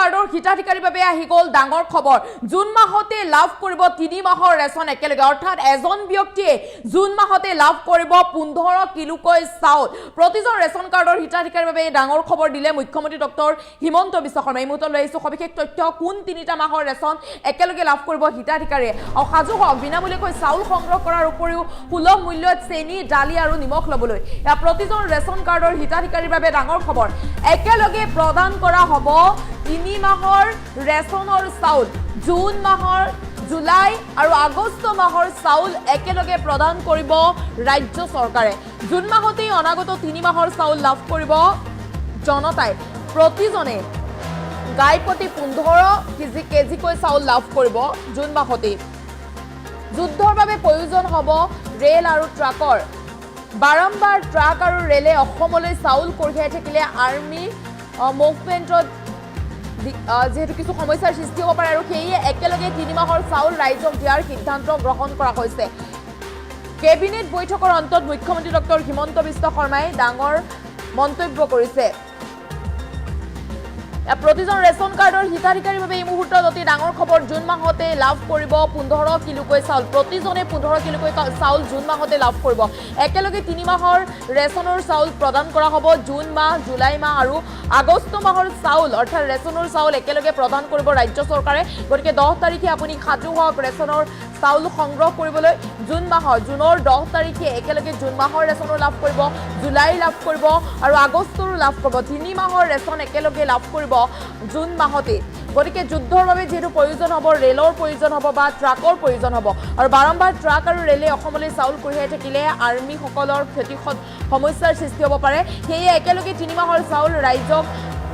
কাৰ্ডৰ হিতাধিকাৰীৰ বাবে আহি গ'ল ডাঙৰ খবৰ জুন মাহতে লাভ কৰিব 3 মাহৰ ৰেচন একেলগে অৰ্থাৎ এজন ব্যক্তিয়ে জুন মাহতে লাভ কৰিব 15 কিলোকৈ চাউল প্ৰতিজন ৰেচন কাৰ্ডৰ হিতাধিকাৰীৰ বাবে ডাঙৰ খবৰ দিলে মুখ্যমন্ত্ৰী ডক্টৰ হিমন্ত বিশ্ব শৰ্মা এই মুহূৰ্তত লৈ আহিছো সবিশেষ তথ্য কোন 3টা মাহৰ ৰেচন একেলগে লাভ কৰিব হিতাধিকাৰীয়ে আৰু সাজু হওক বিনামূলীয়াকৈ চাউল সংগ্ৰহ কৰাৰ উপৰিও সুলভ মূল্যত চেনি ডালি আৰু নিমখ ল'বলৈ এয়া প্ৰতিজন ৰেচন কাৰ্ডৰ হিতাধিকাৰীৰ বাবে ডাঙৰ খবৰ একেলগে প্ৰদান কৰা হ'ব 3 মাহৰ ৰেচনৰ চাউল জুন মাহৰ জুলাই আৰু আগষ্ট মাহৰ চাউল একেলগে প্ৰদান কৰিব ৰাজ্য চৰকাৰে জুন মাহতেই অনাগত 3 মাহৰ চাউল লাভ কৰিব জনতাই প্ৰতিজনে গাই প্ৰতি 15 কেজিকৈ চাউল লাভ কৰিব জুন মাহতেই যুদ্ধৰ বাবে প্ৰয়োজন হ'ব ৰেল আৰু ট্ৰাকৰ বাৰম্বাৰ ট্ৰাক আৰু ৰেলে অসমলৈ চাউল কঢ়িয়াই থাকিলে আৰ্মি মুভমেণ্টত যেহেতু কিছু সমস্যাৰ সৃষ্টি হ'ব পাৰে আৰু সেয়ে একেলগে 3 মাহৰ চাউল ৰাইজক দিয়াৰ সিদ্ধান্ত গ্ৰহণ কৰা হৈছে কেবিনেট বৈঠকৰ অন্তত মুখ্যমন্ত্ৰী ডক্টৰ হিমন্ত বিশ্ব শৰ্মাই ডাঙৰ মন্তব্য কৰিছে প্ৰতিজন ৰেচন কাৰ্ডৰ হিতাধিকাৰীৰ বাবে এই মুহূৰ্তত অতি ডাঙৰ খবৰ জুন মাহতে লাভ কৰিব 15 কিলোকৈ চাউল প্ৰতিজনে 15 কিলোকৈ চাউল জুন মাহতে লাভ কৰিব একেলগে 3 মাহৰ ৰেচনৰ চাউল প্ৰদান কৰা হ'ব জুন মাহ জুলাই মাহ আৰু আগষ্ট মাহৰ চাউল অৰ্থাৎ ৰেচনৰ চাউল একেলগে প্ৰদান কৰিব ৰাজ্য চৰকাৰে গতিকে 10 তাৰিখে আপুনি খাজু হওক ৰেচনৰ চাউল সংগ্ৰহ কৰিবলৈ জুনৰ 10 তাৰিখে একেলগে জুন মাহৰ ৰেচনৰ লাভ কৰিব জুলাই লাভ কৰিব আৰু আগষ্টৰো লাভ কৰিব 3 মাহৰ ৰেচন একেলগে লাভ কৰিব জুন মাহতে গতিকে যুদ্ধৰ বাবে যেহেতু প্ৰয়োজন হ'ব ৰেলৰ প্ৰয়োজন হ'ব বা ট্ৰাকৰ প্ৰয়োজন হ'ব আৰু বাৰম্বাৰ ট্ৰাক আৰু ৰেলে অসমলৈ চাউল কঢ়িয়াই থাকিলে আৰ্মিসকলৰ ক্ষতিসাধন সমস্যাৰ সৃষ্টি হ'ব পাৰে সেয়ে একেলগে 3 মাহৰ চাউল ৰাইজক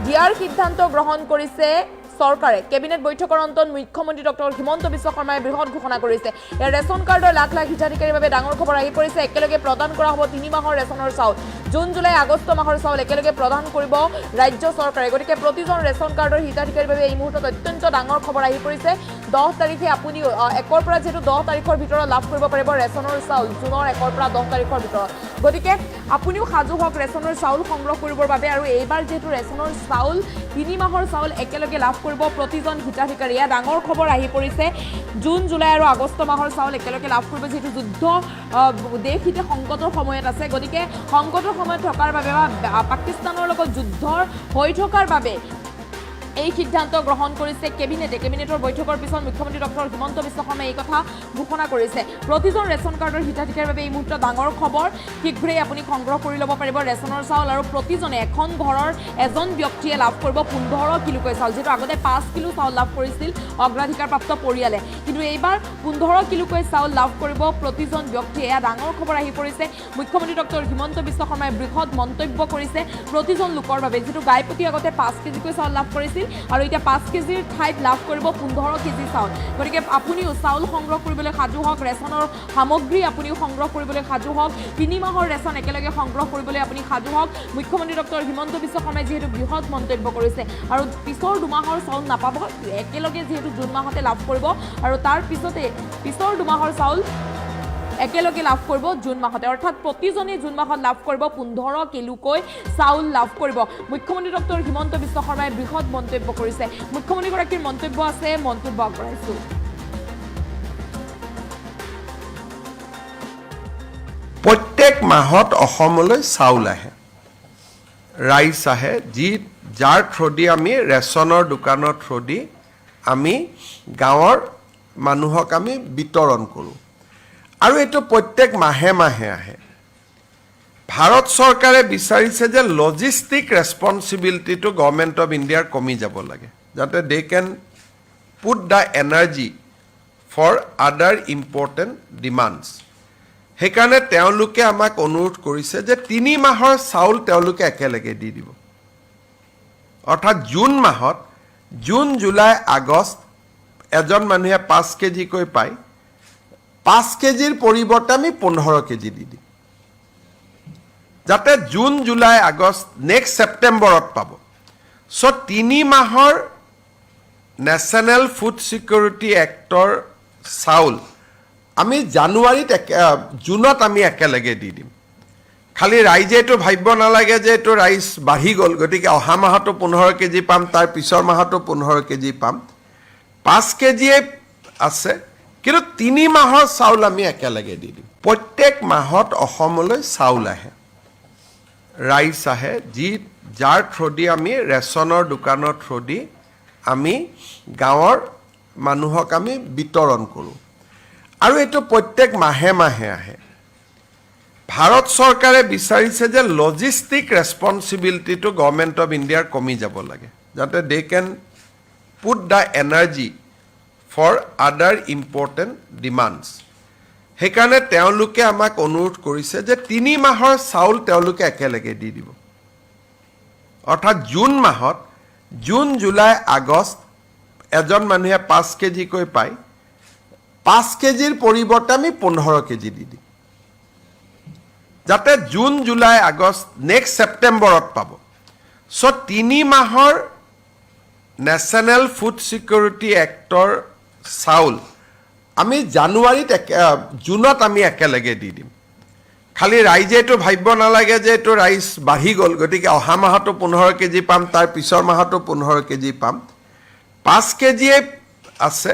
দিয়াৰ সিদ্ধান্ত গ্ৰহণ কৰিছে চৰকাৰে কেবিনেট বৈঠকৰ অন্তত মুখ্যমন্ত্ৰী ডক্টৰ হিমন্ত বিশ্ব শৰ্মাই বৃহৎ ঘোষণা কৰিছে ৰেচন কাৰ্ডৰ লাখ লাখ হিতাধিকাৰীৰ বাবে ডাঙৰ খবৰ আহি পৰিছে একেলগে প্ৰদান কৰা হ'ব 3 মাহৰ ৰেচনৰ চাউল জুন জুলাই আগষ্ট মাহৰ চাউল একেলগে প্ৰদান কৰিব ৰাজ্য চৰকাৰে গতিকে প্ৰতিজন ৰেচন কাৰ্ডৰ হিতাধিকাৰীৰ বাবে এই মুহূৰ্তত অত্যন্ত ডাঙৰ খবৰ আহি পৰিছে 10 তাৰিখে আপুনি 1ৰ পৰা যেটো 10 তাৰিখৰ ভিতৰত লাভ কৰিব পাৰিব ৰেচনৰ চাউল জুনৰ 1ৰ পৰা 10 তাৰিখৰ ভিতৰত গতিকে আপুনিও সাজু হওক ৰেচনৰ চাউল সংগ্ৰহ কৰিবৰ বাবে আৰু এইবাৰ যেটো ৰেচনৰ চাউল 3 মাহৰ চাউল একেলগে লাভ কৰিব প্ৰতিজন হিতাধিকাৰী ইয়া ডাঙৰ খবৰ আহি পৰিছে জুন জুলাই আৰু আগষ্ট মাহৰ চাউল একেলগে লাভ কৰিব যেটো যুদ্ধ দেশিতে সংকটৰ সময়ত আছে গতিকে সংকটৰ সময়ত থকাৰ বাবে বা পাকিস্তানৰ লগত যুদ্ধৰ হৈ থকাৰ বাবে এই সিদ্ধান্ত গ্ৰহণ কৰিছে কেবিনেটৰ বৈঠকৰ পিছত মুখ্যমন্ত্ৰী ডক্টৰ হিমন্ত বিশ্ব শৰ্মাই এই কথা ঘোষণা কৰিছে প্ৰতিজন ৰেচন কাৰ্ডৰ হিতাধিকাৰীৰ বাবে এই মুহূৰ্তত ডাঙৰ খবৰ শীঘ্ৰেই আপুনি সংগ্ৰহ কৰি ল'ব পাৰিব ৰেচনৰ চাউল আৰু প্ৰতিজনে এখন ঘৰৰ এজন ব্যক্তিয়ে লাভ কৰিব 15 কিলোকৈ চাউল যেটো আগতে 5 কিলো চাউল লাভ কৰিছিল অগ্ৰাধিকাৰপ্ৰাপ্ত পৰিয়ালে কিন্তু এইবাৰ 15 কিলোকৈ চাউল লাভ কৰিব প্ৰতিজন ব্যক্তিয়ে এয়া ডাঙৰ খবৰ আহি পৰিছে মুখ্যমন্ত্ৰী ডক্টৰ হিমন্ত বিশ্ব শৰ্মাই বৃহৎ মন্তব্য কৰিছে প্ৰতিজন লোকৰ বাবে যেটো গাই প্ৰতি আগতে 5 কেজিকৈ চাউল লাভ কৰিছিল আৰু এটা 5 কেজিৰ ঠাইত লাভ কৰিব 15 কেজি চাউল গতিকে আপুনিও চাউল সংগ্ৰহ কৰিবলৈ সাজু হওক ৰেচনৰ সামগ্ৰী আপুনিও সংগ্ৰহ কৰিবলৈ সাজু হওক 3 মাহৰ ৰেচন একেলগে সংগ্ৰহ কৰিবলৈ আপুনি সাজু হওক মুখ্যমন্ত্ৰী ডক্টৰ হিমন্ত বিশ্ব শৰ্মাই যেহেতু বৃহৎ মন্তব্য কৰিছে আৰু পিছৰ 2 মাহৰ চাউল নাপাব একেলগে যেহেতু জুন মাহতে লাভ কৰিব আৰু তাৰ পিছতে পিছৰ 2 মাহৰ চাউল একেলগে লাভ কৰিব জুন মাহতে অৰ্থাৎ প্ৰতিজনে জুন মাহত লাভ কৰিব 15 কিলোকৈ চাউল লাভ কৰিব মুখ্যমন্ত্ৰী ডক্টৰ হিমন্ত বিশ্ব শৰ্মাই বৃহৎ মন্তব্য কৰিছে মুখ্যমন্ত্ৰীগৰাকীৰ মন্তব্য আছে মন্তব্য আগবঢ়াইছো প্ৰত্যেক মাহত অসমলৈ চাউল আহে ৰাইচ আহে যাৰ থ্ৰদি আমি ৰেচনৰ দোকানৰ থ্ৰদি আমি গাঁৱৰ মানুহক আমি বিতৰণ কৰোঁ আৰু এটো প্ৰত্যেক মাহে মাহে আহে ভাৰত চৰকাৰে বিচাৰিছে যে logistic responsibility to government of ইণ্ডিয়াৰ কমি যাব লাগে যাতে they can put the energy for other important demands সেইকাৰণে তেওঁলোকে আমাক অনুৰোধ কৰিছে যে 3 মাহৰ চাউল তেওঁলোকে একেলগে দি দিব অৰ্থাৎ জুন মাহত জুন জুলাই আগষ্ট এজন মানুহে 5 কেজি কৈ পায় 5 কেজিৰ পৰিৱৰ্তে আমি 15 কেজি দি দিম যাতে জুন জুলাই আগষ্ট নেক্সট সেপ্টেম্বৰত পাব সো 3 মাহৰ ন্যাশনাল ফুড সিকিউৰিটি এক্টৰ চাউল আমি জানুৱাৰীত জুনত আমি একেলগে দি দিম খালি ৰাইজে এইটো ভাবিব নালাগে যে এইটো ৰাইচ বাঢ়ি গ'ল, গতিকে অহা মাহতো 15 কেজি পাম, তাৰ পিছৰ মাহতো 15 কেজি পাম। 5 কেজিয়ে আছে, কিন্তু 3 মাহৰ চাউল আমি একেলগে দি দিম। প্ৰত্যেক মাহত অসমলৈ চাউল আহে, ৰাইচ আহে, যাৰ থ্ৰুদি আমি ৰেচনৰ দোকানৰ থ্ৰুদি আমি গাঁৱৰ মানুহক আমি বিতৰণ কৰোঁ। আৰু এইটো প্ৰত্যেক মাহে মাহে আহে। ভাৰত চৰকাৰে বিচাৰিছে যে লজিষ্টিক ৰেছপনচিবিলিটিটো গভৰ্ণমেণ্ট অফ ইণ্ডিয়াৰ কমি যাব লাগে, যাতে দে কেন put the energy for other important demands. সেইকাৰণে তেওঁলোকে আমাক অনুৰোধ কৰিছে যে 3 মাহৰ চাউল তেওঁলোকে একেলগে দি দিব। অৰ্থাৎ জুন মাহত, জুন, জুলাই, আগষ্ট এজন মানুহে 5 কেজিকৈ পায়, 5 কেজিৰ পৰিৱৰ্তে আমি 15 কেজি দি দিম, যাতে জুন, জুলাই, আগষ্ট নেক্সট ছেপ্টেম্বৰত পাব। চ' 3 মাহৰ নেশ্যনেল ফুড ছিকিউৰিটি এক্টৰ চাউল আমি জানুৱাৰীত জুনত আমি একেলগে দি দিম। খালি ৰাইজে এইটো ভাবিব নালাগে যে এইটো ৰাইচ বাঢ়ি গ'ল, গতিকে অহা মাহতো 15 কেজি পাম, তাৰ পিছৰ মাহতো 15 কেজি পাম। 5 কেজিয়ে আছে,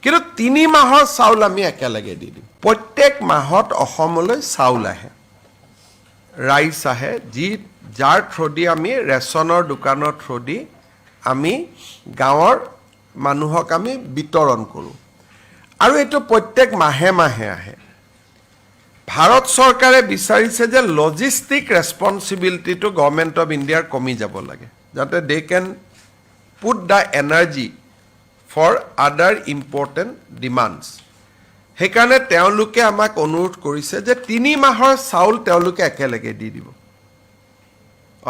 কিন্তু 3 মাহৰ চাউল আমি একেলগে দি দিম। প্ৰত্যেক মাহত অসমলৈ চাউল আহে, ৰাইচ আহে, যাৰ থ্ৰুদি আমি ৰেচনৰ দোকানৰ থ্ৰুদি আমি গাঁৱৰ মানুহক আমি বিতৰণ কৰোঁ। আৰু এইটো প্ৰত্যেক মাহে মাহে আহে। ভাৰত চৰকাৰে বিচাৰিছে যে লজিষ্টিক ৰেছপনচিবিলিটিটো গভৰ্ণমেণ্ট অফ ইণ্ডিয়াৰ কমি যাব লাগে, যাতে দে কেন put the energy for other important demands. সেইকাৰণে তেওঁলোকে আমাক অনুৰোধ কৰিছে যে 3 মাহৰ চাউল তেওঁলোকে একেলগে দি দিব।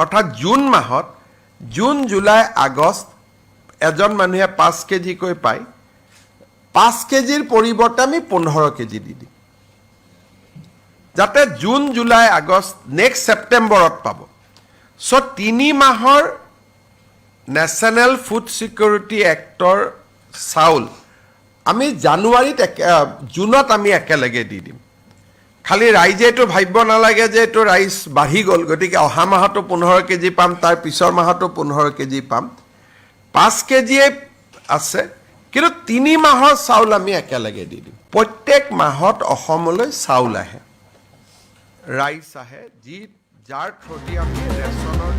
অৰ্থাৎ জুন মাহত, জুন, জুলাই, আগষ্ট এজন মানুহে 5 কেজিকৈ পায়, 5 কেজিৰ পৰিৱৰ্তে আমি 15 কেজি দি দিম, যাতে জুন, জুলাই, আগষ্ট নেক্সট ছেপ্টেম্বৰত পাব। চ' 3 মাহৰ নেশ্যনেল ফুড ছিকিউৰিটি এক্টৰ চাউল আমি জানুৱাৰীত জুনত আমি একেলগে দি দিম। খালি ৰাইজে এইটো ভাবিব নালাগে যে এইটো ৰাইচ বাঢ়ি গ'ল, গতিকে অহা মাহতো 15 কেজি পাম, তাৰ পিছৰ মাহতো 15 কেজি পাম। 5 কেজিয়ে আছে, কিন্তু 3 মাহৰ চাউল আমি একেলগে দি দিম। প্ৰত্যেক মাহত অসমলৈ চাউল আহে, ৰাইচ আহে, যাৰ থ্ৰুদি আমি ৰেচনৰ